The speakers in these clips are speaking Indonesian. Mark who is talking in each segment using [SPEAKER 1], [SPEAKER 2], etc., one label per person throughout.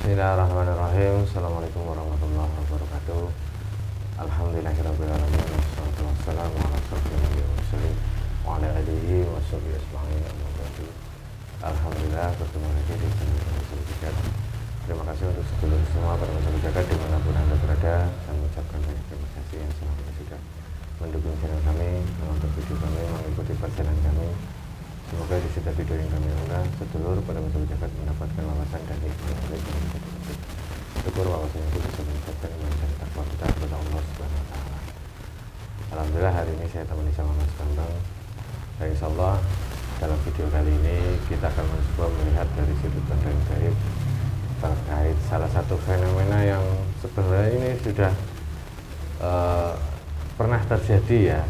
[SPEAKER 1] Bismillahirrahmanirrahim. Assalamualaikum warahmatullahi wabarakatuh. Alhamdulillahirrahmanirrahim. Wassalatu wassalamu ala asyrofil anbiya'i wal mursalin wa ala alihi wa sahbihi ajma'in. Amma ba'du. Alhamdulillah, bertemu lagi di channel Masalah Jagat. Terima kasih untuk sedulur semua para Masalah Jagat dimanapun Anda berada. Saya mengucapkan banyak terima kasih yang selama sudah mendukung channel kami, menonton video kami, mengikuti perjalanan kami. Semoga di setiap video yang kami unggah, sedulur pada Masalah Jagat mendapatkan wawasan dan hikmah yang menjadi petik. Syukur wawasan itu bisa meningkatkan iman dan takwa kita kepada Allah Subhanahu wa Ta'ala. Alhamdulillah, hari ini saya temani sama Mas Bambang. Dan insyaallah dalam video kali ini kita akan mencoba melihat dari sudut pandang gaib terkait salah satu fenomena yang sebenarnya ini sudah pernah terjadi ya,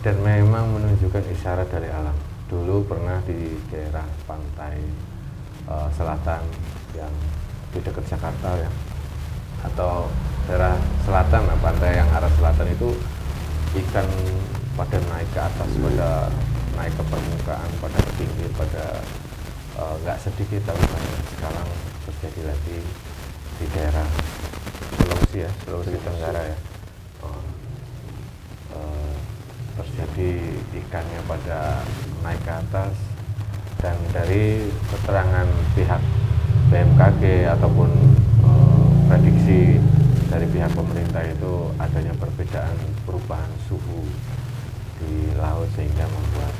[SPEAKER 1] dan memang menunjukkan isyarat dari alam. Dulu pernah di daerah pantai selatan yang di dekat Jakarta ya, atau daerah selatan, pantai yang arah selatan itu ikan pada naik ke atas, pada naik ke permukaan, pada ke pinggir, pada nggak sedikit tapi banyak. Sekarang terjadi lagi di daerah Sulawesi ya, Sulawesi Tenggara ya. Terjadi ikannya pada naik ke atas, dan dari keterangan pihak BMKG ataupun prediksi dari pihak pemerintah itu adanya perbedaan perubahan suhu di laut sehingga membuat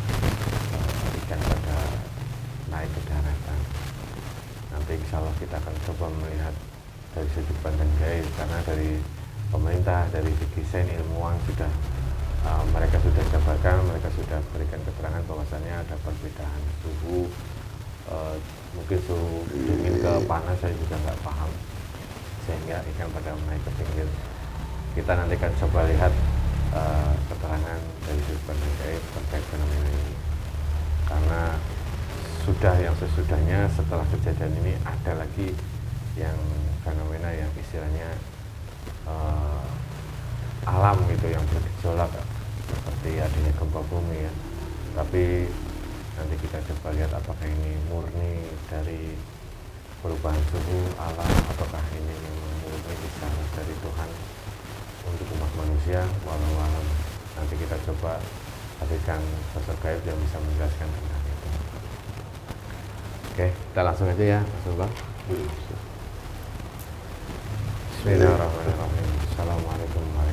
[SPEAKER 1] ikan pada naik ke daratan. Nanti insya Allah kita akan coba melihat dari sudut pandang gaib, karena dari pemerintah, dari segi sains ilmuwan sudah mereka sudah jabarkan, mereka sudah berikan keterangan bahwasannya ada perbedaan suhu, mungkin suhu dingin ke panas saya juga nggak paham, sehingga ikan pada naik ke pinggir. Kita nanti akan coba lihat keterangan dari sudut pandang gaib terkait fenomena ini, karena sudah yang sesudahnya setelah kejadian ini ada lagi yang fenomena yang istilahnya alam gitu yang bergejolak seperti adanya gempa bumi ya. Tapi nanti kita coba lihat apakah ini murni dari perubahan suhu alam ataukah ini memang murni isyarat dari Tuhan untuk umat manusia. Walau alam, nanti kita coba hadirkan sosok gaib yang bisa menjelaskan tentang itu. Oke, kita langsung aja ya Mas Bang. Bismillahirrahmanirrahim. Assalamualaikum warahmatullahi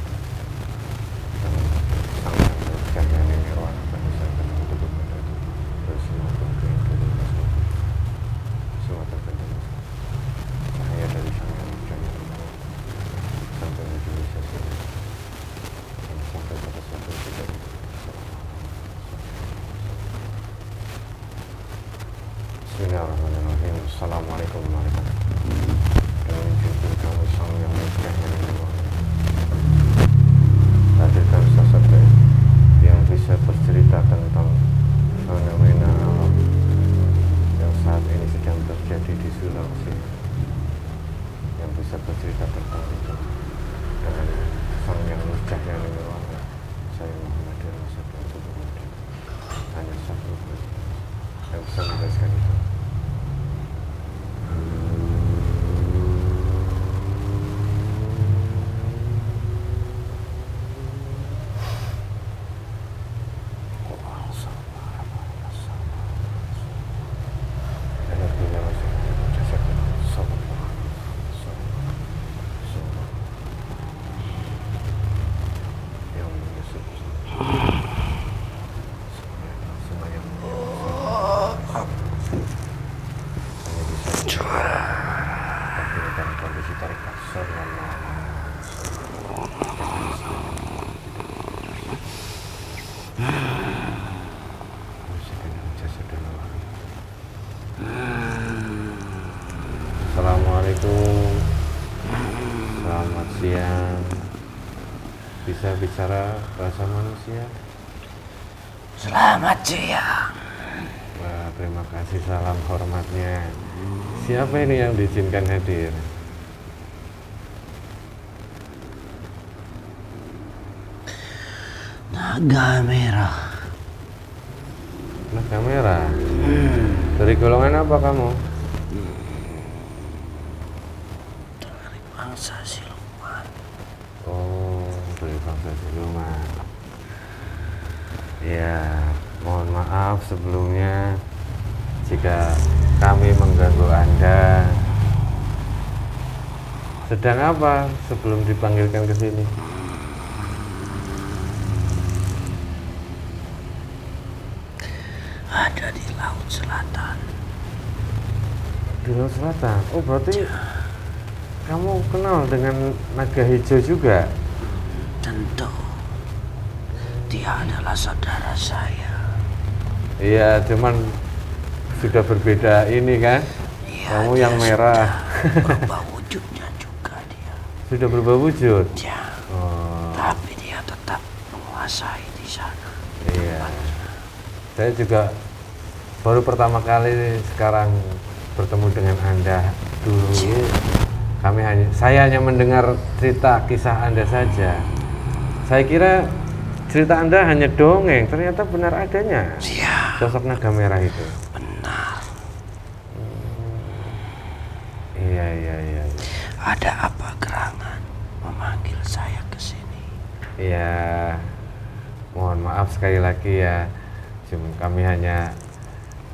[SPEAKER 1] Bismillahirrahmanirrahim. Assalamualaikum warahmatullahi wabarakatuh. Dengan junjung kami sang yang mudahnya hadirkan sosok gaib yang bisa bercerita tentang fenomena alam yang saat ini sedang terjadi di Sulawesi, yang bisa bercerita tentang itu dengan sang yang mudahnya saya Muhammad Rasulullah Tuhan, hanya satu yang bisa menjelaskan itu. Assalamualaikum, selamat siang. Bisa bicara bahasa manusia?
[SPEAKER 2] Selamat siang.
[SPEAKER 1] Wah, terima kasih, salam hormatnya. Siapa ini yang diizinkan hadir?
[SPEAKER 2] Naga merah.
[SPEAKER 1] Naga merah? Dari golongan apa kamu?
[SPEAKER 2] bangsa siluman.
[SPEAKER 1] Oh, dari bangsa siluman. Ya, mohon maaf sebelumnya jika kami mengganggu Anda. Sedang apa sebelum dipanggilkan ke sini?
[SPEAKER 2] Ada di Laut Selatan.
[SPEAKER 1] Di Laut Selatan. Oh, berarti kamu kenal dengan naga hijau juga?
[SPEAKER 2] Tentu. Dia adalah saudara saya.
[SPEAKER 1] Iya, cuman sudah berbeda ini kan?
[SPEAKER 2] Ya,
[SPEAKER 1] Kamu
[SPEAKER 2] dia
[SPEAKER 1] yang merah.
[SPEAKER 2] sudah berubah wujudnya juga dia.
[SPEAKER 1] Sudah berubah wujud?
[SPEAKER 2] Ya,
[SPEAKER 1] Oh,
[SPEAKER 2] tapi dia tetap menguasai di sana.
[SPEAKER 1] iya. Saya juga baru pertama kali sekarang bertemu dengan Anda. Dulu saya hanya mendengar cerita kisah Anda saja. Saya kira cerita Anda hanya dongeng, ternyata benar adanya
[SPEAKER 2] Ya,
[SPEAKER 1] sosok naga merah itu.
[SPEAKER 2] benar.
[SPEAKER 1] Iya, iya, iya.
[SPEAKER 2] Ada apa gerangan memanggil saya ke sini?
[SPEAKER 1] Iya, mohon maaf sekali lagi ya. Cuma kami hanya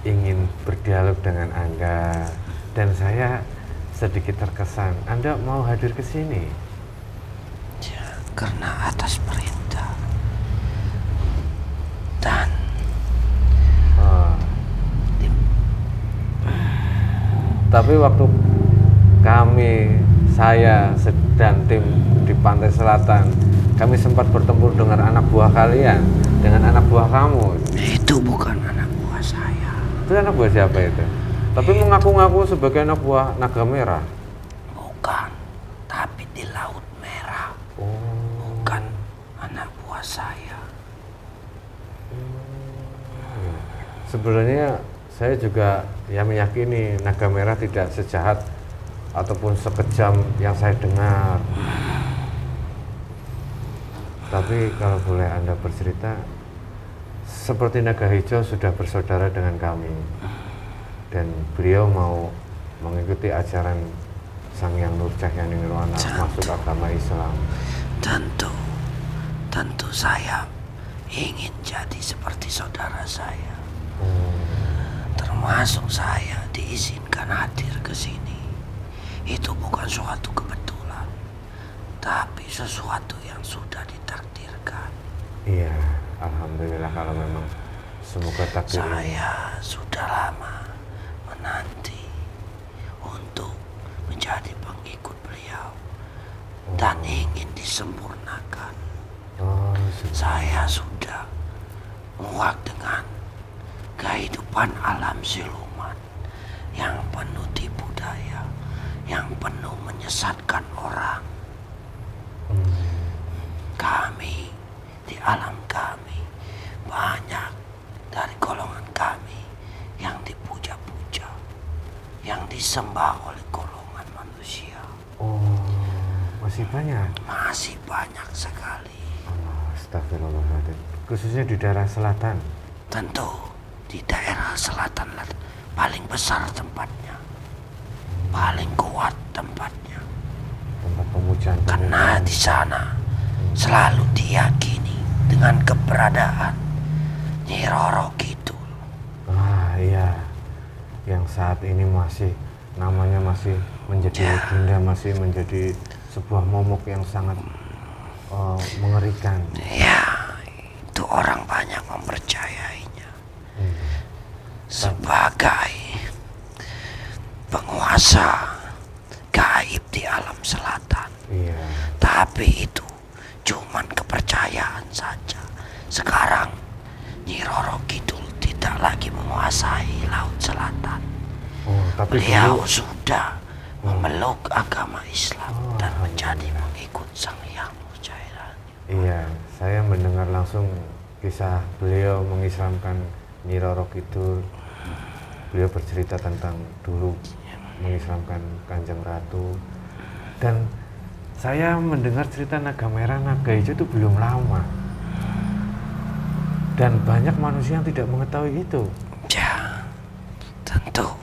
[SPEAKER 1] ingin berdialog dengan Anda, dan saya sedikit terkesan Anda mau hadir ke sini.
[SPEAKER 2] Ya, karena atas perintah. Dan
[SPEAKER 1] Oh. Tapi waktu saya dan tim di Pantai Selatan, kami sempat bertempur dengan anak buah kalian, dengan anak buah kamu.
[SPEAKER 2] itu bukan anak buah saya.
[SPEAKER 1] Itu anak buah siapa itu? Tapi mengaku-ngaku sebagai anak buah naga merah.
[SPEAKER 2] Bukan, tapi di Laut Merah.
[SPEAKER 1] Oh.
[SPEAKER 2] Bukan anak buah saya.
[SPEAKER 1] Sebenarnya saya juga meyakini naga merah tidak sejahat ataupun sekejam yang saya dengar. Tapi kalau boleh Anda bercerita, seperti naga hijau sudah bersaudara dengan kami, dan beliau mau mengikuti ajaran Sang Hyang Nurjati Nirwana, masuk agama Islam.
[SPEAKER 2] Tentu saya ingin jadi seperti saudara saya. Termasuk saya diizinkan hadir ke sini. Itu bukan suatu kebetulan, tapi sesuatu yang sudah ditakdirkan.
[SPEAKER 1] Iya, alhamdulillah kalau memang semoga takdir.
[SPEAKER 2] Saya sudah lama menanti untuk menjadi pengikut beliau dan ingin disempurnakan. Saya sudah muak dengan kehidupan alam siluman yang penuh tipu daya, yang penuh menyesatkan orang. Kami, di alam kami, banyak dari golongan kami yang dipuja-puja, yang disembah oleh golongan manusia.
[SPEAKER 1] Oh, masih banyak?
[SPEAKER 2] Masih banyak sekali.
[SPEAKER 1] Astagfirullahaladzim. Khususnya di daerah selatan?
[SPEAKER 2] Tentu di daerah selatan paling besar tempatnya, paling kuat tempatnya.
[SPEAKER 1] Tempat pemujaan.
[SPEAKER 2] Karena di sana selalu diyakini dengan keberadaan Nyi Roro Kidul.
[SPEAKER 1] Ah iya, yang saat ini namanya masih menjadi legenda, masih menjadi sebuah momok yang sangat mengerikan.
[SPEAKER 2] Ya, itu orang banyak mempercayainya sebagai penguasa gaib di alam selatan.
[SPEAKER 1] Iya.
[SPEAKER 2] Tapi itu cuman kepercayaan saja. Sekarang Nyi Roro Kidul tidak lagi menguasai Laut Selatan.
[SPEAKER 1] Tapi
[SPEAKER 2] beliau sudah memeluk agama Islam dan menjadi pengikut Sang Hyang Nurjati.
[SPEAKER 1] Iya, saya mendengar langsung kisah beliau mengislamkan Nyi Roro Kidul. Beliau bercerita tentang dulu mengislamkan Kanjeng Ratu, dan saya mendengar cerita naga merah, naga hijau itu belum lama, dan banyak manusia yang tidak mengetahui itu.
[SPEAKER 2] Ya, tentu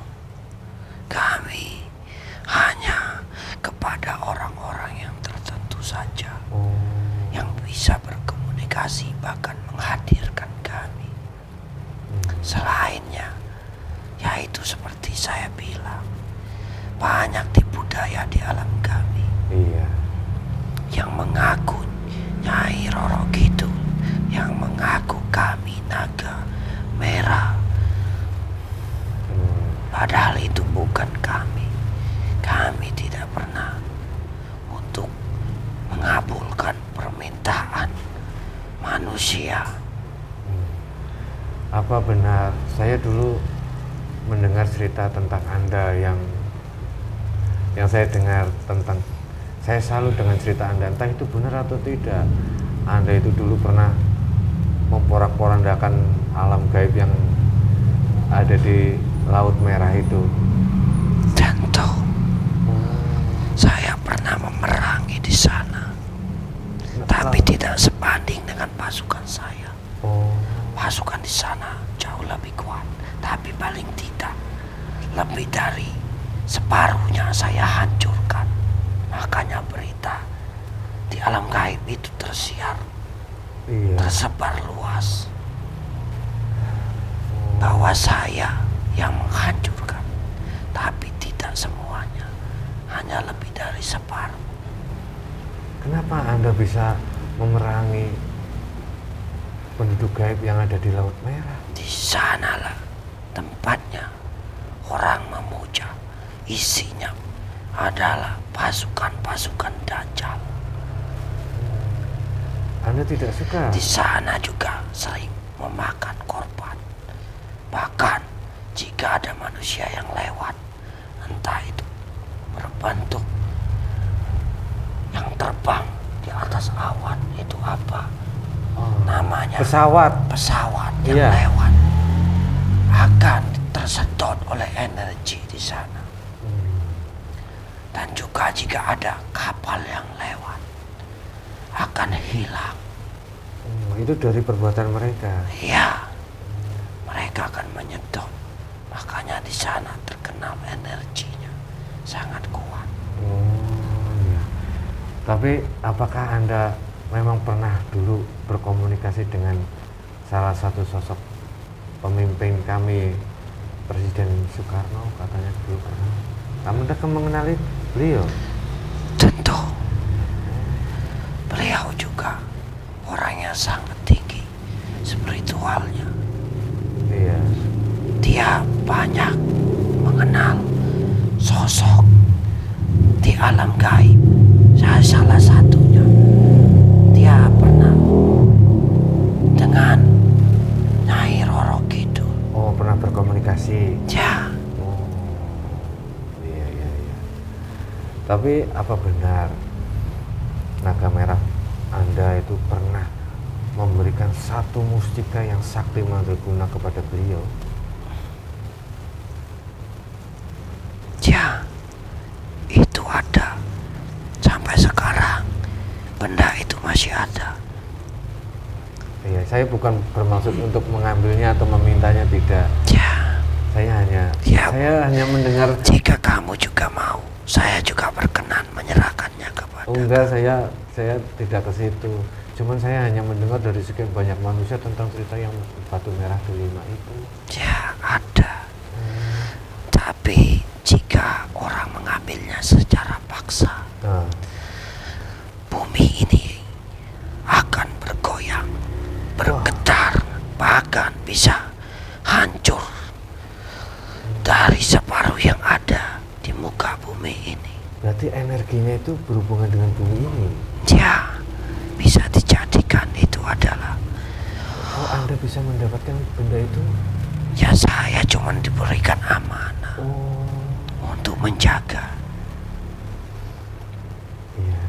[SPEAKER 2] kami hanya kepada orang-orang banyak tipu daya di alam kami.
[SPEAKER 1] Iya.
[SPEAKER 2] Yang mengaku Nyai Roro Kidul, yang mengaku kami naga merah. Padahal itu bukan kami. Kami tidak pernah untuk mengabulkan permintaan manusia.
[SPEAKER 1] Apa benar saya dulu mendengar cerita tentang Anda yang saya dengar tentang, saya salut dengan cerita Anda, entah itu benar atau tidak. Anda itu dulu pernah memporak-porandakan alam gaib yang ada di Laut Merah itu.
[SPEAKER 2] Tentu saya pernah memerangi di sana, tapi tidak sebanding dengan pasukan saya. Pasukan di sana jauh lebih kuat, tapi paling tidak lebih dari separuhnya saya hancurkan. Makanya berita di alam gaib itu tersiar, tersebar luas, bahwa saya yang menghancurkan, tapi tidak semuanya, hanya lebih dari separuh.
[SPEAKER 1] Kenapa Anda bisa memerangi penduduk gaib yang ada di Laut Merah?
[SPEAKER 2] Di sanalah tempatnya orang memuja. Isinya adalah pasukan-pasukan Dajjal.
[SPEAKER 1] Anda tidak suka?
[SPEAKER 2] Di sana juga sering memakan korban. Bahkan jika ada manusia yang lewat, entah itu berbentuk yang terbang di atas awan, itu apa namanya, pesawat yang lewat, akan tersedot oleh energi di sana. Dan juga jika ada kapal yang lewat, akan hilang.
[SPEAKER 1] Itu dari perbuatan mereka.
[SPEAKER 2] Iya, mereka akan menyedot. Makanya di sana terkenal energinya sangat kuat.
[SPEAKER 1] Iya. Tapi apakah Anda memang pernah dulu berkomunikasi dengan salah satu sosok pemimpin kami, Presiden Soekarno, katanya dulu pernah? Kamu udah mengenali beliau?
[SPEAKER 2] Tentu. Beliau juga orangnya sangat tinggi spiritualnya.
[SPEAKER 1] Iya.
[SPEAKER 2] Dia banyak mengenal sosok di alam gaib. Saya salah satunya. Dia pernah dengan Nyai Roro Kidul.
[SPEAKER 1] Oh, pernah berkomunikasi.
[SPEAKER 2] Ya.
[SPEAKER 1] Oh, iya. Tapi apa benar naga merah Anda itu pernah memberikan satu mustika yang sakti mandraguna kepada beliau?
[SPEAKER 2] Ya, itu ada. Sampai sekarang benda itu masih ada.
[SPEAKER 1] Iya, saya bukan bermaksud untuk mengambilnya atau memintanya, tidak.
[SPEAKER 2] Ya.
[SPEAKER 1] Saya hanya mendengar.
[SPEAKER 2] Jika kamu juga mau, saya juga berkenan menyerahkannya kepada.
[SPEAKER 1] Oh, enggak, saya tidak ke situ. Cuman saya hanya mendengar dari sekian banyak manusia tentang cerita yang batu merah delima itu.
[SPEAKER 2] Ya, ada. Tapi jika orang mengambilnya secara paksa, bumi ini akan bergoyang, bergetar, bahkan bisa hancur dari separuh yang ada di muka bumi ini.
[SPEAKER 1] Berarti energinya itu berhubungan dengan bumi ini?
[SPEAKER 2] Ya, bisa dijadikan itu adalah.
[SPEAKER 1] Oh, Anda bisa mendapatkan benda itu?
[SPEAKER 2] Ya, saya cuma diberikan amanah untuk menjaga.
[SPEAKER 1] Iya.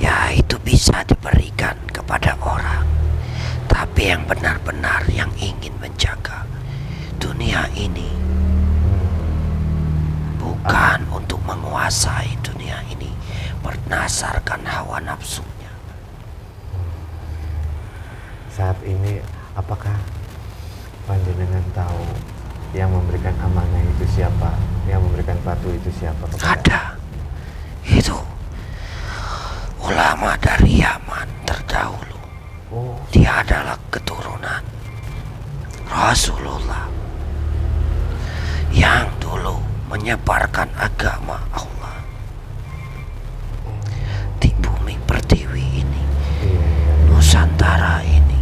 [SPEAKER 2] Ya, itu bisa diberikan kepada orang, tapi yang benar-benar yang ingin menjaga dunia ini, bukan untuk menguasai dunia ini berdasarkan hawa nafsunya.
[SPEAKER 1] Saat ini apakah panjenengan tahu yang memberikan amanah itu siapa? Yang memberikan batu itu siapa?
[SPEAKER 2] Ada. Itu ulama dari Yaman terdahulu. Dia adalah keturunan Rasulullah yang dulu menyebarkan agama Allah di bumi pertiwi ini, Nusantara ini.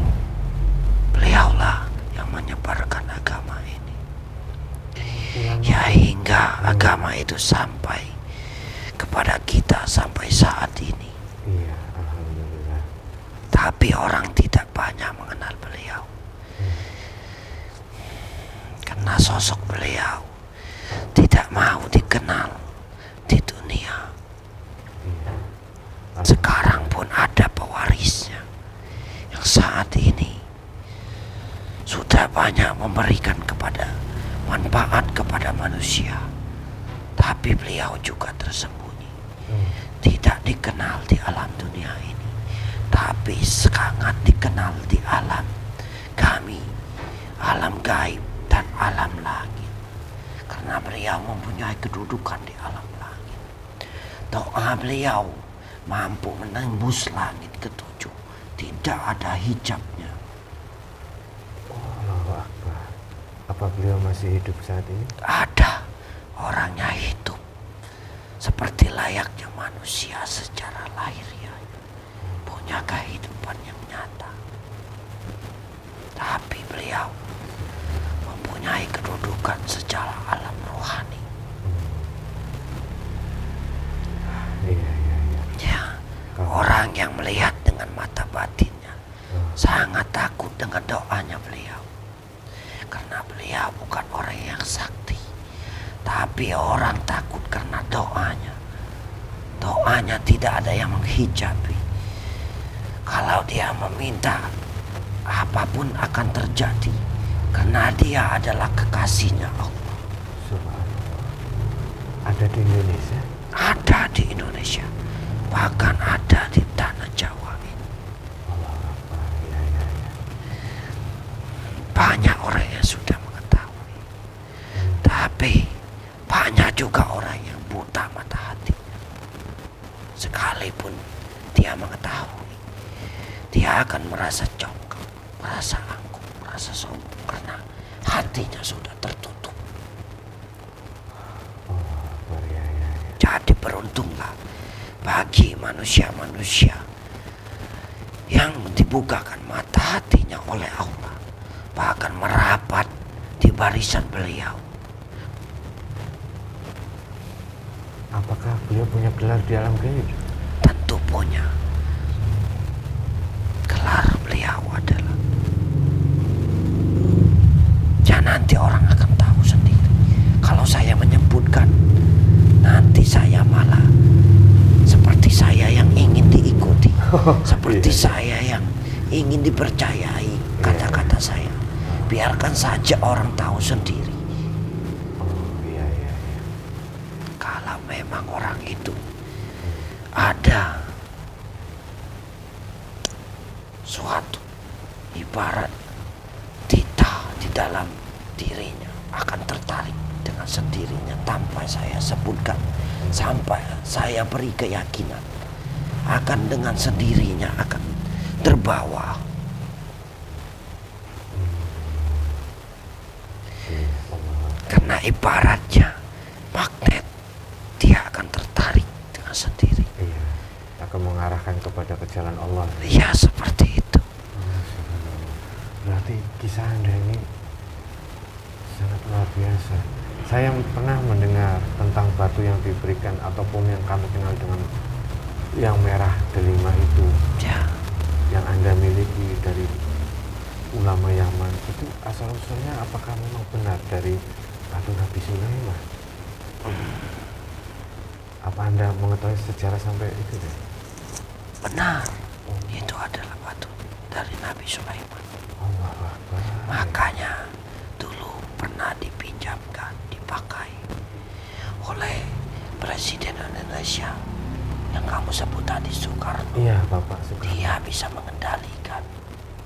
[SPEAKER 2] Beliaulah yang menyebarkan agama ini, ya hingga agama itu sampai kepada kita sampai saat ini.
[SPEAKER 1] Iya, alhamdulillah.
[SPEAKER 2] Tapi orang tidak banyak mengenal beliau, karena sosok beliau tidak mau dikenal di dunia. Sekarang pun ada pewarisnya yang saat ini sudah banyak memberikan kepada manfaat kepada manusia, tapi beliau juga tersembunyi, tidak dikenal di alam dunia ini, tapi sangat dikenal di alam kami, alam gaib dan alam langit, karena beliau mempunyai kedudukan di alam langit. Doa beliau mampu menembus langit ketujuh, tidak ada hijabnya.
[SPEAKER 1] Allahu Akbar. Apa beliau masih hidup saat ini?
[SPEAKER 2] Ada, orangnya hidup seperti layaknya manusia secara lahiriah, punya kehidupan yang nyata. Tapi beliau mempunyai kedudukan secara alam rohani.
[SPEAKER 1] Iya.
[SPEAKER 2] Ya, orang yang melihat dengan mata batinnya sangat takut dengan doanya beliau, karena beliau bukan orang yang sakti, tapi orang takut karena doanya. Doanya tidak ada yang menghijabi. Kalau dia meminta, apapun akan terjadi, karena dia adalah kekasihnya Allah.
[SPEAKER 1] Subhanallah. Ada di Indonesia?
[SPEAKER 2] Ada di Indonesia, bahkan ada di tanah Jawa ini.
[SPEAKER 1] Allahu Akbar. Iya.
[SPEAKER 2] Banyak orang yang sudah mengetahui, tapi banyak juga orang yang buta mata hatinya. Sekalipun dia mengetahui, dia akan merasa congkak, merasa angkuh, merasa sombong, karena hatinya sudah tertutup.
[SPEAKER 1] Allahu Akbar. Iya.
[SPEAKER 2] Jadi beruntunglah bagi manusia-manusia yang dibukakan mata hatinya oleh Allah, bahkan merapat di barisan beliau.
[SPEAKER 1] Apakah beliau punya gelar di alam gaib?
[SPEAKER 2] Tentu punya. Gelar beliau adalah, ya nanti orang akan tahu sendiri. Kalau saya menyebutkan, nanti saya malah seperti saya yang ingin diikuti, seperti saya yang ingin dipercayai kata-kata saya. Biarkan saja orang tahu sendiri.
[SPEAKER 1] Iya.
[SPEAKER 2] Kalau memang orang itu ada suatu ibarat tita di dalam dirinya, akan tertarik dengan sendirinya tanpa saya sebutkan, sampai saya beri keyakinan, akan dengan sendirinya akan terbawa. Karena ibaratnya magnet, dia akan tertarik dengan sendiri.
[SPEAKER 1] Iya. Akan mengarahkan kepada ke jalan Allah.
[SPEAKER 2] Ya seperti itu.
[SPEAKER 1] Berarti kisah Anda ini sangat luar biasa. Saya pernah mendengar tentang batu yang diberikan ataupun yang kami kenal dengan yang merah delima itu,
[SPEAKER 2] Ya,
[SPEAKER 1] yang Anda miliki dari ulama Yaman. Itu asal usulnya apakah memang benar dari batu Nabi Sulaiman? Apa Anda mengetahui sejarah sampai itu deh?
[SPEAKER 2] benar. Itu adalah batu dari Nabi Sulaiman.
[SPEAKER 1] Allahu Akbar.
[SPEAKER 2] Makanya dulu pernah dipinjamkan, dipakai oleh Presiden Indonesia yang kamu sebut tadi, Soekarno.
[SPEAKER 1] Iya, Bapak Soekarno.
[SPEAKER 2] Dia bisa mengendalikan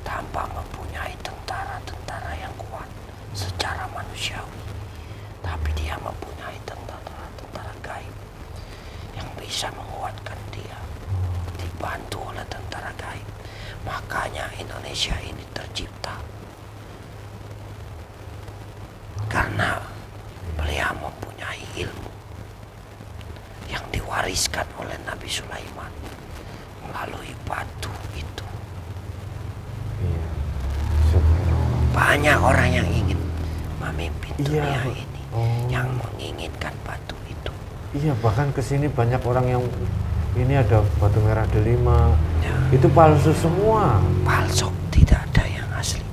[SPEAKER 2] tanpa mempunyai tentara-tentara yang kuat secara manusiawi, tapi dia mempunyai tentara-tentara gaib yang bisa menguatkan dia, dibantu oleh tentara gaib. Makanya Indonesia ini tercipta karena beliau mempunyai diwariskan oleh Nabi Sulaiman melalui batu itu.
[SPEAKER 1] Iya. Subhanallah.
[SPEAKER 2] Banyak orang yang ingin memimpin dunia
[SPEAKER 1] Iya.
[SPEAKER 2] ini,
[SPEAKER 1] Oh.
[SPEAKER 2] yang menginginkan batu itu.
[SPEAKER 1] Iya, bahkan kesini banyak orang yang ini ada batu merah delima.
[SPEAKER 2] Ya,
[SPEAKER 1] Itu palsu semua.
[SPEAKER 2] palsu, tidak ada yang asli.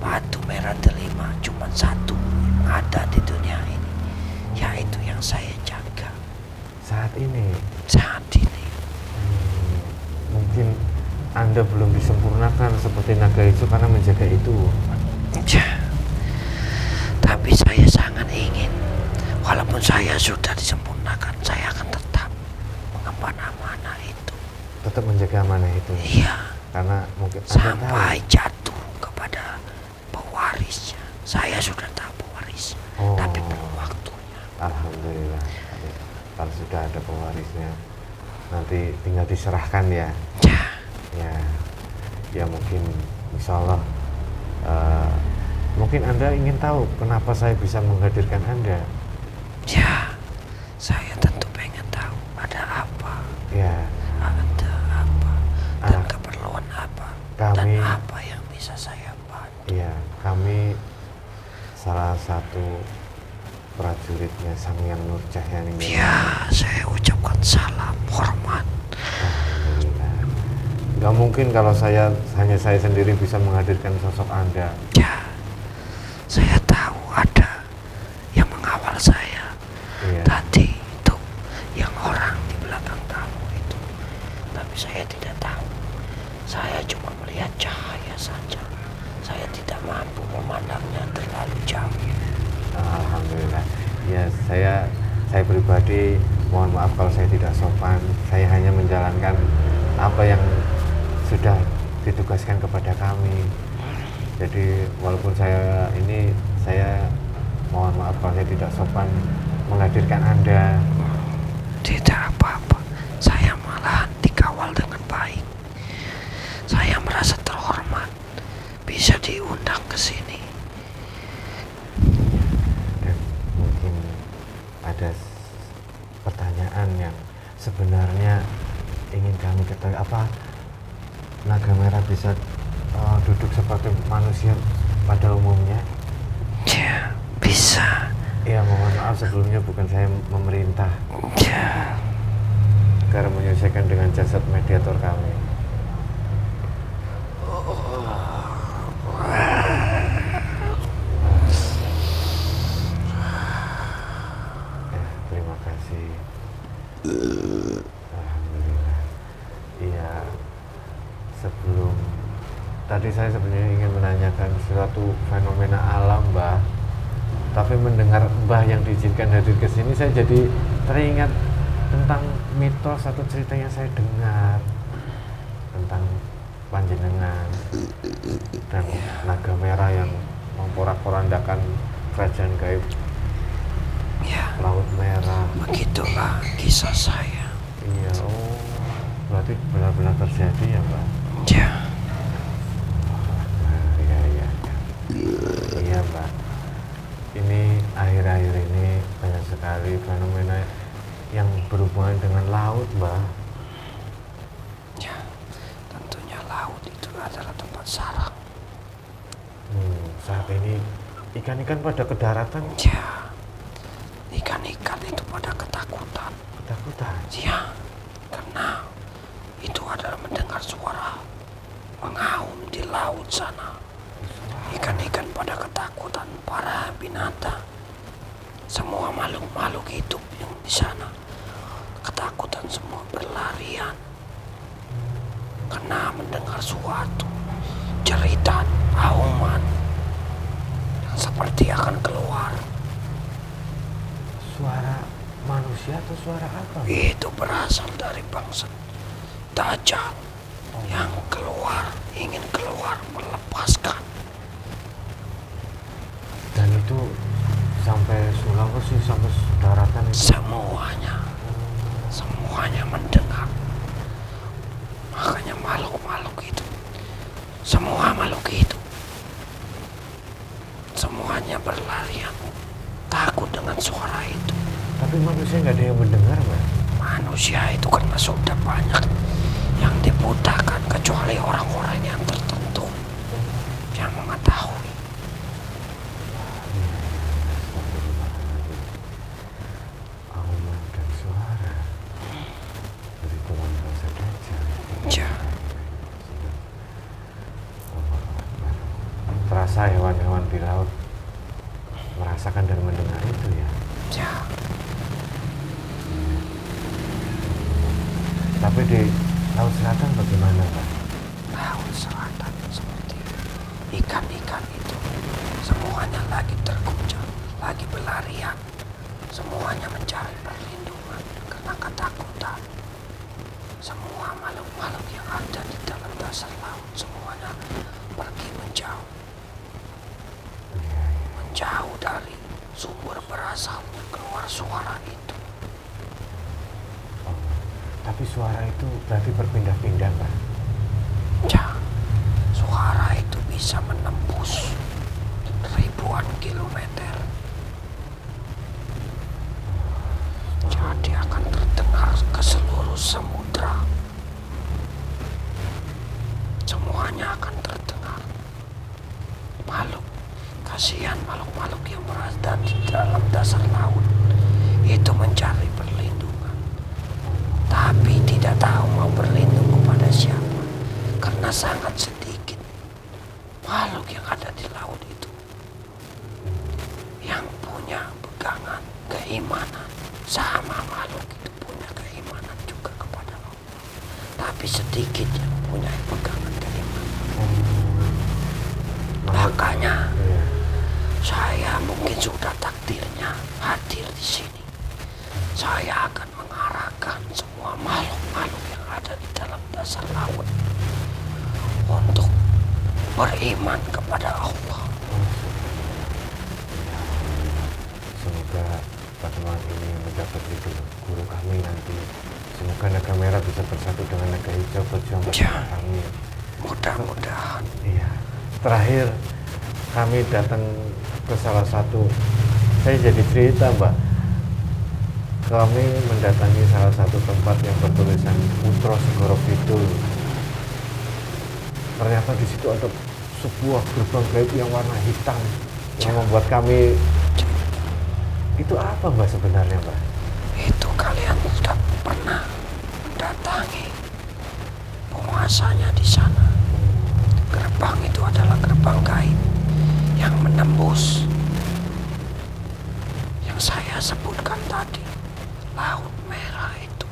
[SPEAKER 2] Batu merah delima cuma satu ada di dunia ini, yaitu yang saya jaga
[SPEAKER 1] Saat ini
[SPEAKER 2] saat ini.
[SPEAKER 1] mungkin Anda belum disempurnakan seperti naga itu karena menjaga itu.
[SPEAKER 2] Ya, tapi saya sangat ingin, walaupun saya sudah disempurnakan, saya akan tetap mengemban amanah itu.
[SPEAKER 1] Tetap menjaga amanah itu.
[SPEAKER 2] Iya,
[SPEAKER 1] Karena mungkin Anda
[SPEAKER 2] sampai jatuh kepada pewarisnya. Saya sudah tak pewaris,
[SPEAKER 1] Oh.
[SPEAKER 2] tapi belum waktunya.
[SPEAKER 1] Alhamdulillah. Kalau sudah ada pewarisnya, nanti tinggal diserahkan ya.
[SPEAKER 2] Ya,
[SPEAKER 1] Ya mungkin insya Allah mungkin Anda ingin tahu kenapa saya bisa menghadirkan Anda.
[SPEAKER 2] ya, saya tentu pengen tahu ada apa,
[SPEAKER 1] Ya,
[SPEAKER 2] ada apa, dan
[SPEAKER 1] Ah.
[SPEAKER 2] keperluan apa, dan
[SPEAKER 1] kami
[SPEAKER 2] apa yang bisa saya bantu.
[SPEAKER 1] ya kami salah satu prajuritnya Sang Hyang Nur Cahyani.
[SPEAKER 2] Ya, saya ucapkan salam hormat.
[SPEAKER 1] Alhamdulillah. Gak mungkin kalau hanya saya sendiri bisa menghadirkan sosok Anda.
[SPEAKER 2] Ya, saya tahu ada yang mengawal saya.
[SPEAKER 1] Iya.
[SPEAKER 2] Tadi itu yang orang di belakang kamu itu. Tapi saya tidak tahu. Saya cuma melihat cahaya saja. Saya tidak mampu memandangnya terlalu jauh.
[SPEAKER 1] Alhamdulillah. Ya, saya pribadi mohon maaf kalau saya tidak sopan. Saya hanya menjalankan apa yang sudah ditugaskan kepada kami. Jadi walaupun saya mohon maaf kalau saya tidak sopan menghadirkan Anda.
[SPEAKER 2] Tidak apa-apa. Saya malah dikawal dengan baik. Saya merasa terhormat bisa diundang ke sini.
[SPEAKER 1] Dan mungkin ada pertanyaan yang sebenarnya ingin kami ketahui, apa naga merah bisa duduk seperti manusia pada umumnya?
[SPEAKER 2] Ya, bisa.
[SPEAKER 1] Ya mohon maaf sebelumnya, bukan saya memerintah
[SPEAKER 2] Ya,
[SPEAKER 1] agar menyelesaikan dengan jasad mediator kami. Terima kasih. Alhamdulillah. Iya, sebelum tadi saya sebenarnya ingin menanyakan suatu fenomena alam, Mbah. Tapi mendengar Mbah yang diizinkan hadir ke sini, saya jadi teringat tentang mitos atau cerita yang saya dengar tentang panjenengan dan naga merah yang memporak-porandakan kerajaan gaib
[SPEAKER 2] ya,
[SPEAKER 1] Laut Merah.
[SPEAKER 2] begitulah kisah saya.
[SPEAKER 1] Iya, oh, berarti benar-benar terjadi ya, Mbak?
[SPEAKER 2] Ya,
[SPEAKER 1] Iya, iya, Mbak. Ini akhir-akhir ini banyak sekali fenomena yang berhubungan dengan laut, Mbak.
[SPEAKER 2] ya, tentunya laut itu adalah tempat sarang.
[SPEAKER 1] Saat ini ikan-ikan pada ke daratan
[SPEAKER 2] Ya, ikan-ikan itu pada ketakutan.
[SPEAKER 1] ketakutan.
[SPEAKER 2] Ya, karena itu adalah mendengar suara mengaum di laut sana. Ikan-ikan pada ketakutan, para binatang, semua makhluk-makhluk hidup yang di sana ketakutan, semua berlarian karena mendengar suatu jeritan, auman yang seperti akan keluar.
[SPEAKER 1] Suara manusia atau suara apa, Mbak?
[SPEAKER 2] Itu berasal dari bangsa Dajjal yang ingin keluar melepaskan.
[SPEAKER 1] Dan itu sampai Sulawesi, sampai daratan itu.
[SPEAKER 2] Semuanya mendengar. Makanya makhluk-makhluk itu, semua makhluk itu, semuanya berlarian takut dengan suara itu.
[SPEAKER 1] Tapi manusia nggak ada yang mendengar, Mbak.
[SPEAKER 2] Manusia itu karena sudah banyak yang dibutakan kecuali orang-orang yang tertentu yang mengetahui.
[SPEAKER 1] Auman dan suara dari Tuhan Rasa Dajjal.
[SPEAKER 2] Ya,
[SPEAKER 1] Terasa hewan-hewan di laut merasakan dan mendengar itu ya.
[SPEAKER 2] ya.
[SPEAKER 1] Tapi di Laut Selatan bagaimana, Pak?
[SPEAKER 2] Laut Selatan seperti ikan-ikan itu semuanya lagi terguncang, lagi berlarian, semuanya mencari perlindungan karena ketakutan. Semua makhluk-makhluk yang ada di dalam dasar laut semuanya pergi menjauh, menjauh dari sumber berasalnya keluar suara itu.
[SPEAKER 1] Tapi suara itu berarti berpindah-pindah, Pak.
[SPEAKER 2] Ya, suara itu bisa menembus ribuan kilometer. Jadi akan terdengar ke seluruh samudra. Semuanya akan terdengar. Makhluk, kasihan makhluk-makhluk yang berada di dalam dasar laut itu mencari perlindungan, tapi tidak tahu mau berlindung kepada siapa karena sangat sedikit makhluk yang ada di laut itu yang punya pegangan keimanan. Sama makhluk itu punya keimanan juga kepada Allah, tapi sedikit yang punya pegangan keimanan. Makanya saya mungkin sudah takdirnya hadir di sini. Saya akan mengarahkan semua makhluk-makhluk yang ada di dalam dasar laut untuk beriman kepada Allah.
[SPEAKER 1] Semoga pertemuan ini mendapat ridho guru kami nanti. Semoga naga merah bisa bersatu dengan naga hijau berjuang bersama kami.
[SPEAKER 2] Mudah-mudahan.
[SPEAKER 1] Iya. Terakhir kami datang ke salah satu, saya jadi cerita, Mbak. Kami mendatangi salah satu tempat yang bertulisan Putra Segoro Kidul. Ternyata di situ ada sebuah gerbang gaib yang warna hitam yang membuat kami, itu apa, Mbak, sebenarnya, Mbak?
[SPEAKER 2] Itu kalian sudah pernah mendatangi penguasanya di sana. Gerbang itu adalah gerbang gaib yang menembus yang saya sebutkan tadi. Laut Merah itu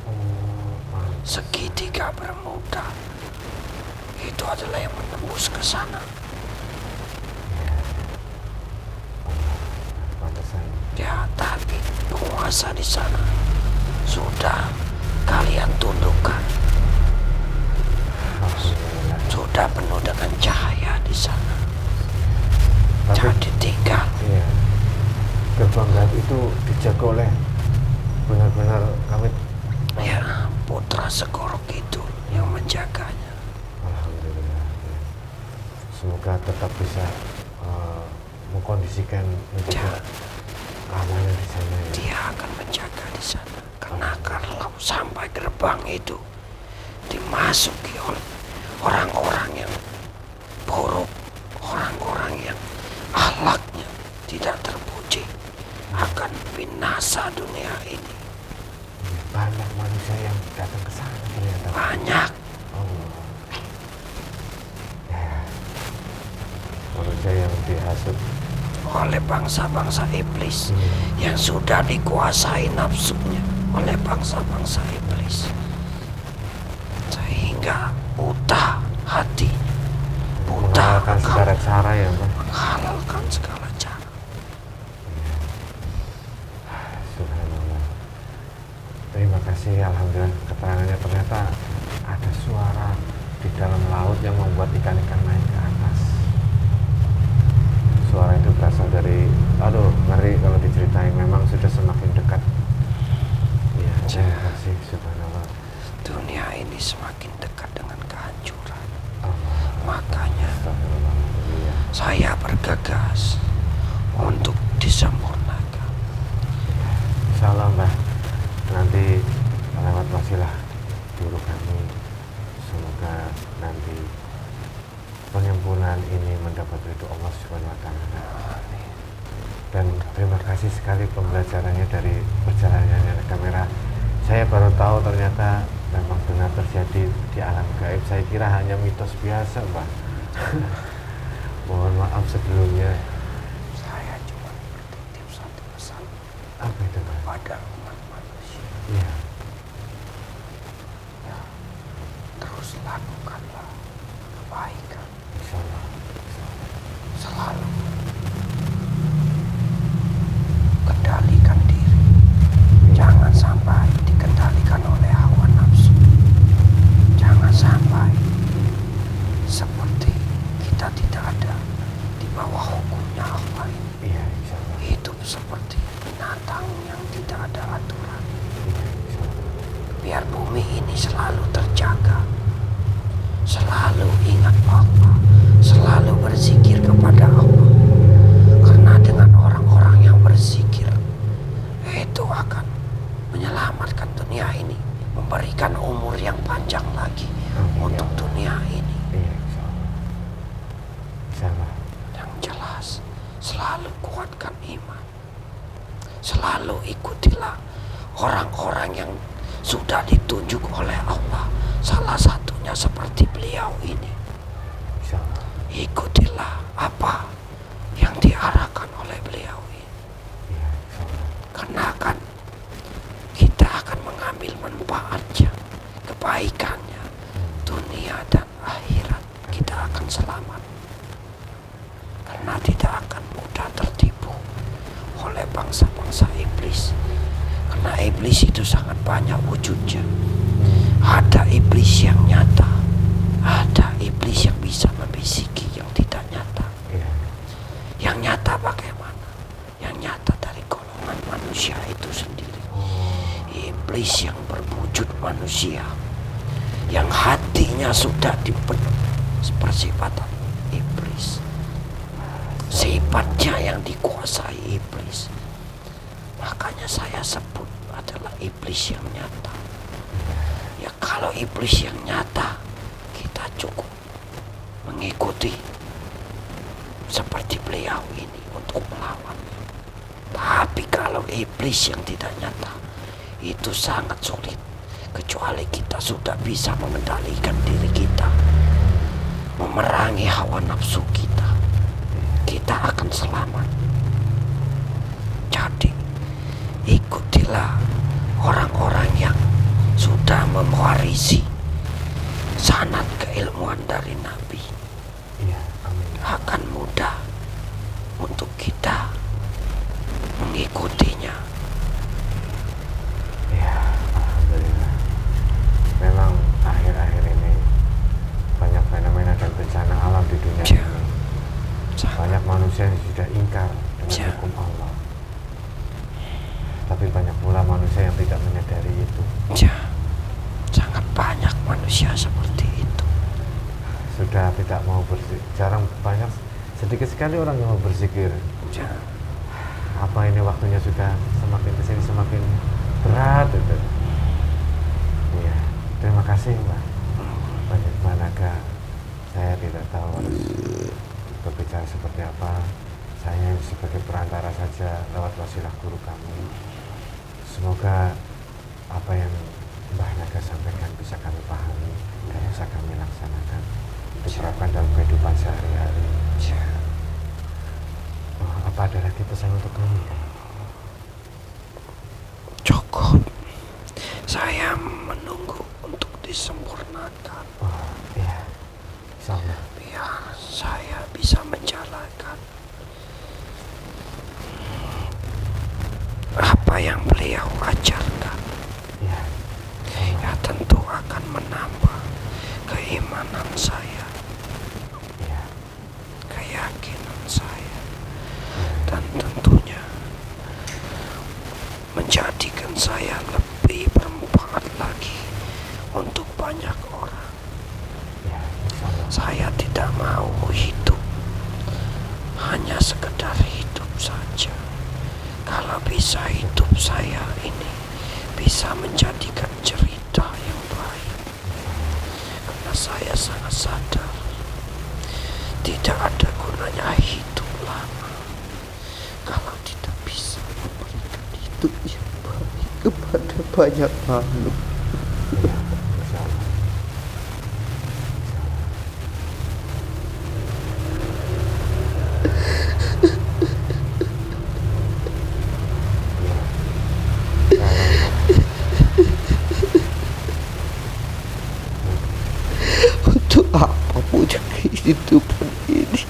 [SPEAKER 2] segitiga Bermuda itu adalah yang menembus ke sana.
[SPEAKER 1] Pantesan.
[SPEAKER 2] Ya, tapi penguasa di sana sudah kalian tundukkan.
[SPEAKER 1] Alhamdulillah.
[SPEAKER 2] Sudah penuh dengan cahaya di sana.
[SPEAKER 1] Tapi,
[SPEAKER 2] Jadi tinggal.
[SPEAKER 1] iya, gerbang gaib itu dijaga oleh benar-benar kami.
[SPEAKER 2] Ya, Putra Segoro Kidul yang menjaganya.
[SPEAKER 1] Alhamdulillah. Ya. Semoga tetap bisa mengkondisikan untuk
[SPEAKER 2] Ya.
[SPEAKER 1] keamanan di sana ya.
[SPEAKER 2] Dia akan menjaga di sana. Karena kalau sampai gerbang itu dimasuki oleh orang-orang yang buruk, orang-orang yang akhlaknya tidak terpuji, akan binasa dunia ini.
[SPEAKER 1] Banyak manusia yang datang ke sana ternyata.
[SPEAKER 2] Banyak.
[SPEAKER 1] Oh. Ya. Manusia yang dihasut.
[SPEAKER 2] Oleh bangsa-bangsa iblis yang sudah dikuasai nafsunya oleh bangsa-bangsa iblis, sehingga buta hatinya, buta
[SPEAKER 1] Menghalalkan segala cara ya, Pak.
[SPEAKER 2] menghalalkan segala cara.
[SPEAKER 1] Subhanallah. Terima kasih, alhamdulillah keterangannya. Ternyata ada suara di dalam laut yang membuat ikan-ikan naik ke atas. Suara itu berasal dari, aduh ngeri kalau diceritain, memang sudah semakin dekat. Ya, terima kasih, subhanallah.
[SPEAKER 2] Dunia ini semakin dekat dengan kehancuran.
[SPEAKER 1] Allah.
[SPEAKER 2] Makanya
[SPEAKER 1] Astagfirullah.
[SPEAKER 2] saya bergegas untuk disempurnakan.
[SPEAKER 1] Insya Allah, Mbah, nanti lewat wasilah guru kami, semoga nanti penyempurnaan ini mendapat ridho Allah Subhanahu wa Ta'ala. Dan terima kasih sekali pembelajarannya dari perjalanannya kamera. Saya baru tahu ternyata memang benar terjadi di alam gaib. Saya kira hanya mitos biasa, Pak. Mohon maaf sebelumnya.
[SPEAKER 2] Saya cuma bertitip satu pesan
[SPEAKER 1] Apa itu, Pak?
[SPEAKER 2] pada umat manusia.
[SPEAKER 1] Iya.
[SPEAKER 2] Ya, terus lakukanlah kebaikan.
[SPEAKER 1] Insya Allah.
[SPEAKER 2] Selalu kendalikan diri. Jangan sampai dikendalikan oleh hawa nafsu. Jangan sampai seperti kita tidak ada di bawah hukumnya Allah ini.
[SPEAKER 1] Iya, insya Allah.
[SPEAKER 2] Hidup seperti binatang yang tidak ada aturan.
[SPEAKER 1] Iya, insya Allah.
[SPEAKER 2] Biar bumi ini selalu terjaga. Selalu ingat Allah. Selalu berzikir kepada Allah. Karena dengan orang-orang yang berzikir, itu akan menyelamatkan dunia ini, memberikan umur yang panjang lagi untuk dunia ini.
[SPEAKER 1] Iya, insya Allah. Insya Allah.
[SPEAKER 2] Yang jelas, selalu kuatkan iman. Selalu ikutilah orang-orang yang sudah ditunjuk oleh Allah. Salah satunya seperti beliau ini.
[SPEAKER 1] Insya Allah.
[SPEAKER 2] Ikutilah apa yang diarahkan oleh beliau ini.
[SPEAKER 1] Iya, insya Allah.
[SPEAKER 2] Karena kan kita akan mengambil manfaatnya, kebaikannya, dunia dan akhirat. Kita akan selamat. Karena tidak akan mudah tertipu oleh bangsa-bangsa iblis. Karena iblis itu sangat banyak wujudnya. Ada iblis yang nyata, ada iblis yang bisa membisiki yang tidak nyata.
[SPEAKER 1] Iya.
[SPEAKER 2] Yang nyata bagaimana? Yang nyata dari golongan manusia itu sendiri. Iblis yang berwujud manusia, yang hatinya sudah dipersifatan iblis, sifatnya yang dikuasai iblis. Makanya saya sebut adalah iblis yang nyata. Ya kalau iblis yang nyata, kita cukup mengikuti seperti beliau ini untuk melawannya. Tapi kalau iblis yang tidak nyata, itu sangat sulit. Kecuali kita sudah bisa mengendalikan diri kita, memerangi hawa nafsu kita, kita akan selamat. Jadi ikutilah orang-orang yang sudah mewarisi sanad keilmuan dari Nabi.
[SPEAKER 1] Iya, amin.
[SPEAKER 2] Akan mudah untuk kita mengikutinya.
[SPEAKER 1] Ya, alhamdulillah. Memang akhir-akhir ini banyak fenomena dan bencana alam di dunia
[SPEAKER 2] Ya.
[SPEAKER 1] ini. Banyak manusia yang sudah ingkar dengan
[SPEAKER 2] Ya.
[SPEAKER 1] hukum Allah. Tapi banyak pula manusia yang tidak menyadari itu.
[SPEAKER 2] Ya, sangat banyak manusia seperti itu.
[SPEAKER 1] Sudah tidak mau berzikir. Sedikit sekali orang yang mau berzikir.
[SPEAKER 2] Ya,
[SPEAKER 1] Apa ini waktunya sudah semakin kesini semakin berat itu. Iya, terima kasih Mbak. Banyak managa, saya tidak tahu harus berbicara seperti apa. Saya sebagai perantara saja lewat wasilah guru kami. Semoga apa yang Mbah Naga sampaikan bisa kami pahami dan bisa kami laksanakan, diterapkan dalam kehidupan sehari-hari.
[SPEAKER 2] ya.
[SPEAKER 1] Apa ada lagi pesan untuk kami?
[SPEAKER 2] Cukup. Saya menunggu untuk disempurnakan.
[SPEAKER 1] Oh, iya, insya Allah.
[SPEAKER 2] Biar saya bisa menjalankan apa yang beliau ajarkan.
[SPEAKER 1] Iya,
[SPEAKER 2] Ya tentu akan menambah keimanan saya,
[SPEAKER 1] iya,
[SPEAKER 2] keyakinan saya, dan tentunya menjadikan saya lebih bermanfaat lagi untuk banyak orang.
[SPEAKER 1] iya, insya Allah.
[SPEAKER 2] Saya tidak mau hidup hanya sekedar hidup saja. Kalau bisa hidup saya ini bisa menjadikan cerita ada banyak makhluk.
[SPEAKER 1] Iya, insya Allah.
[SPEAKER 2] Untuk apa punya kehidupan ini?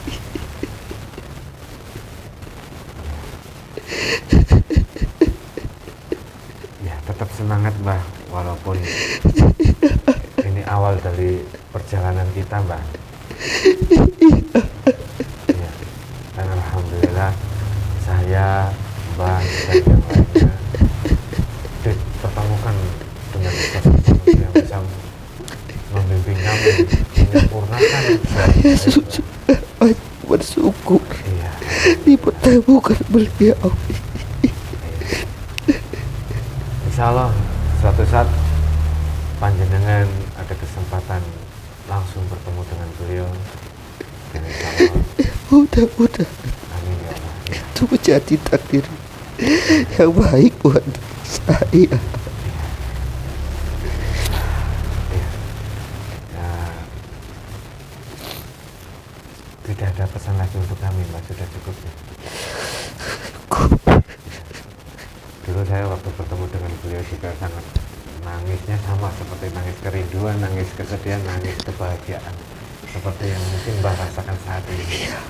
[SPEAKER 1] Ya, tetap semangat Mbah, walaupun ini awal dari perjalanan kita Mbah. Ya, dan alhamdulillah saya, Mbah, dan yang lainnya dipertemukan dengan sosok yang bisa membimbing kami, menyempurnakan
[SPEAKER 2] Saya sudah bersyukur
[SPEAKER 1] iya,
[SPEAKER 2] dipertemukan beliau.
[SPEAKER 1] insya Allah suatu saat panjenengan ada kesempatan langsung bertemu dengan beliau, dan insya Allah
[SPEAKER 2] Mudah-mudahan
[SPEAKER 1] amin ya Allah. Ya,
[SPEAKER 2] itu menjadi takdir yang baik buat saya.
[SPEAKER 1] ya. Ya, tidak ada pesan lagi untuk kami Mbak, sudah cukup ya. Dulu saya waktu bertemu dengan beliau juga sangat nangisnya sama seperti nangis kerinduan, nangis kesedihan, nangis kebahagiaan seperti yang mungkin Mbak rasakan saat ini. Ya,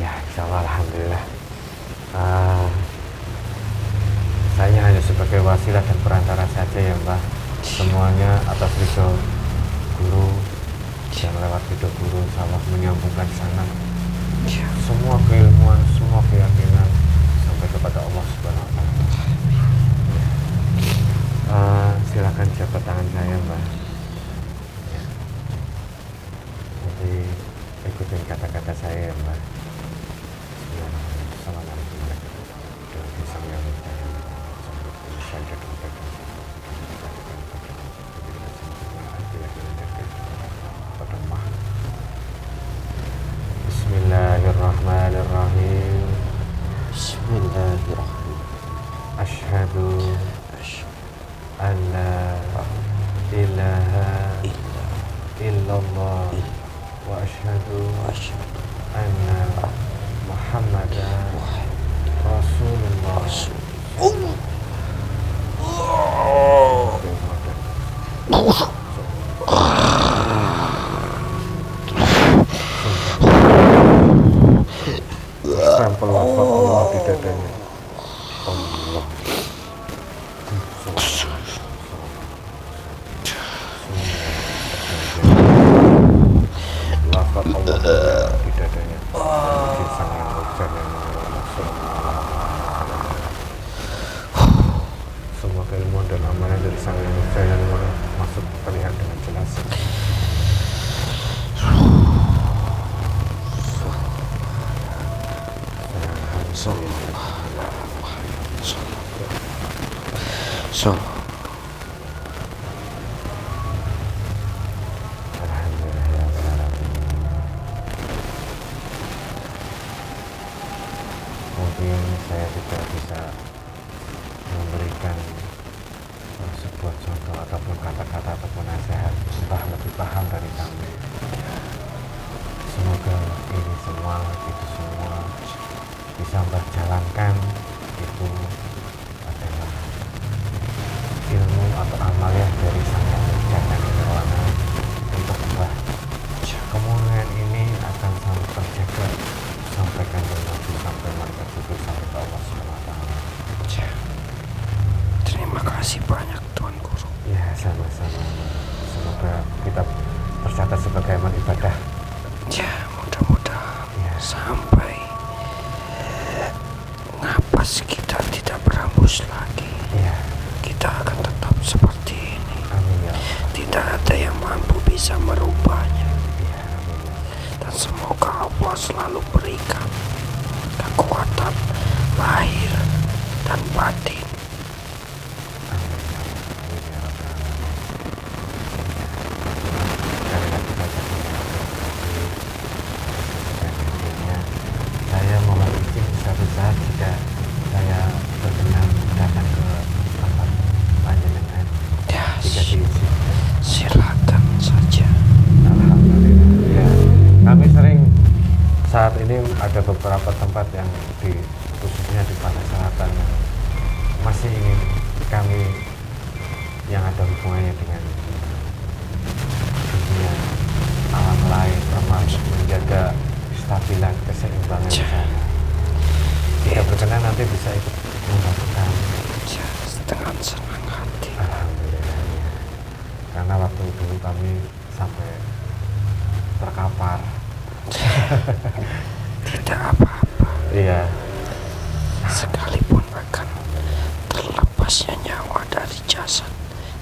[SPEAKER 1] ya insya Allah alhamdulillah. Saya hanya sebagai wasilah dan perantara saja ya Mbak. Semuanya atas ridho guru dan lewat ridho guru insya Allah menyambungkan sana semua keilmuan, semua keyakinan sampai kepada Allah Subhanahu wa Ta'ala. Silakan jabat tangan saya Mbak. Ya. Nanti ikutin kata-kata saya ya Mbak. Assalamualaikum warahmatullahi wabarakatuh. Bismillahirrahmanirrahim.
[SPEAKER 2] Bismillahirrahmanirrahim.
[SPEAKER 1] Asyhadu an la ilaha illallah wa asyhadu anna Muhammadan Rasulullah. Stempel lafaz Allah di dadanya. Allah. Lafaz Allah di dadanya. Di sang yang hujan yang masuk. Semua keilmuan dan amalan dari sang yang hujan yang masuk terlihat dengan jelas. Alhamdulillah ya Rabbil Alamin. Mungkin saya tidak bisa memberikan sebuah contoh ataupun kata-kata ataupun nasihat, Mbah lebih paham dari kami. Semoga ini semua, itu semua bisa Mbah jalankan itu adalah ilmu atau amalia dari sang yang berjalan nirwana untuk Mbah. Kemuliaan ini akan selalu terjaga sampai kanjeng Nabi, sampai malaikat Jibril, sampai ke Allah Subhanahu wa Ta'ala.
[SPEAKER 2] Terima kasih banyak Tuan Guru.
[SPEAKER 1] Ya sama-sama. Semoga kita tercatat sebagai amal ibadah.
[SPEAKER 2] Ya mudah-mudahan
[SPEAKER 1] Ya.
[SPEAKER 2] sampai napas kita tidak berhembus lagi,
[SPEAKER 1] Ya,
[SPEAKER 2] kita akan tetap seperti ini.
[SPEAKER 1] amin ya Allah.
[SPEAKER 2] Tidak ada yang mampu bisa merubahnya.
[SPEAKER 1] Ya, amin ya Allah.
[SPEAKER 2] Dan semoga Allah selalu berikan kekuatan lahir dan batin.
[SPEAKER 1] Amin ya Allah. Amin ya Rabbal Alamin. Sekali lagi saya dan intinya saya mohon izin besar-besar jika saya berkenan datang kami yang ada hubungannya dengan dunia alam lain, termasuk menjaga kestabilan keseimbangan di sana. Jika berkenan nanti bisa ikut membantu kami.
[SPEAKER 2] Ya, dengan senang hati.
[SPEAKER 1] Alhamdulillah ya. Karena waktu dulu kami sampai terkapar.
[SPEAKER 2] Tidak apa-apa.
[SPEAKER 1] Iya.
[SPEAKER 2] Sekalipun akan terlepasnya nyawa dari jasad,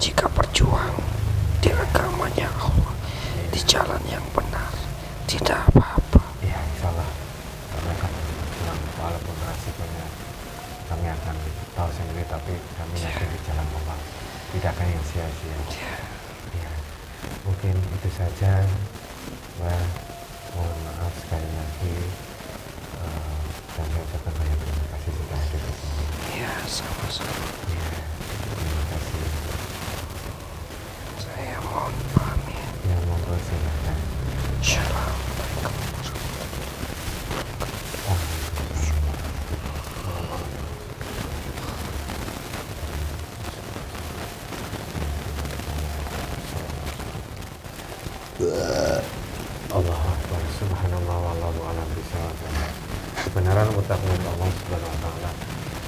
[SPEAKER 2] jika berjuang di agamanya Allah, di jalan yang benar, tidak apa-apa.
[SPEAKER 1] Iya, insyaallah kami akan berjuang walaupun resikonya kami akan tahu sendiri, tapi kami yakin di jalan Allah tidak akan yang sia-sia. Iya. Mungkin itu saja. Wah, mohon maaf sekali lagi, dan saya ucapkan banyak terima kasih sudah hadir di sini.
[SPEAKER 2] Ya, sama-sama.
[SPEAKER 1] Iya, terima kasih.
[SPEAKER 2] Saya mohon pamit.
[SPEAKER 1] Ya, monggo silahkan.
[SPEAKER 2] Assalamualaikum.
[SPEAKER 1] Allahu Akbar, subhanallah wallahu a'lam bishawab. Kebenaran mutlak milik Allah Subhanahu wa taala.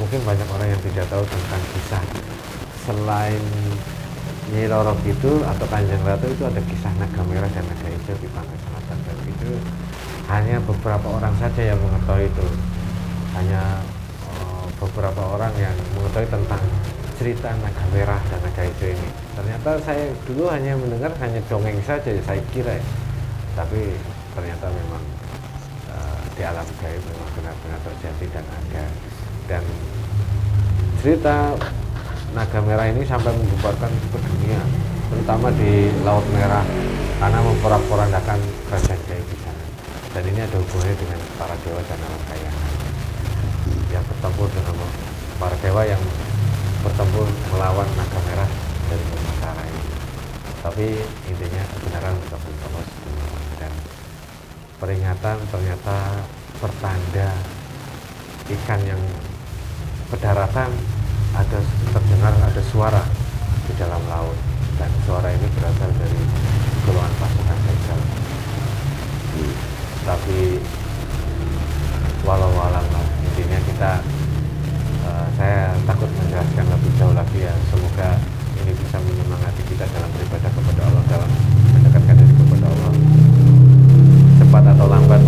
[SPEAKER 1] Mungkin banyak orang yang tidak tahu tentang kisah selain Nyi Roro Kidul atau Kanjeng Ratu itu ada kisah naga merah dan naga hijau di pantai selatan, dan itu hanya beberapa orang saja yang mengetahui itu. Hanya beberapa orang yang mengetahui tentang cerita naga merah dan naga hijau ini. Ternyata saya dulu hanya mendengar hanya dongeng saja, saya kira ya. Tapi ternyata memang di alam gaib memang benar-benar terjadi dan ada. Dan cerita naga merah ini sampai membubarkan ke dunia, terutama di Laut Merah, karena memporak-porandakan kerajaan gaib di sana. Dan ini ada hubungannya dengan para dewa dan alam kayangan yang bertempur dengan para dewa yang bertempur melawan naga merah dari Nusantara ini. Tapi intinya kebenaran untuk Allah, dan peringatan ternyata pertanda ikan yang berdaratan ada terdengar ada suara di dalam laut, dan suara ini berasal dari golongan pasukan Dajjal. Tapi walau alam intinya kita saya takut menjelaskan lebih jauh lagi ya. Semoga ini bisa menyemangati kita dalam beribadah kepada Allah, dalam mendekatkan diri kepada Allah. Cepat atau lambat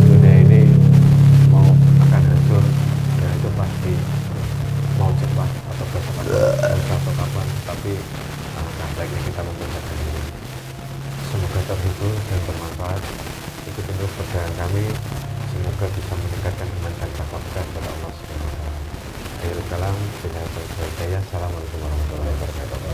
[SPEAKER 1] dunia ini mau akan hancur, dan itu pasti mau cepat atau besok atau kapan. Tapi alangkah baiknya kita mempersiapkan diri. Semoga terhibur dan bermanfaat. Itu terus perjalanan kami. Semoga bisa meningkatkan iman dan takwa kita kepada Allah Subhanahu wa taala. Akhirul kalam, Assalamualaikum warahmatullahi wabarakatuh.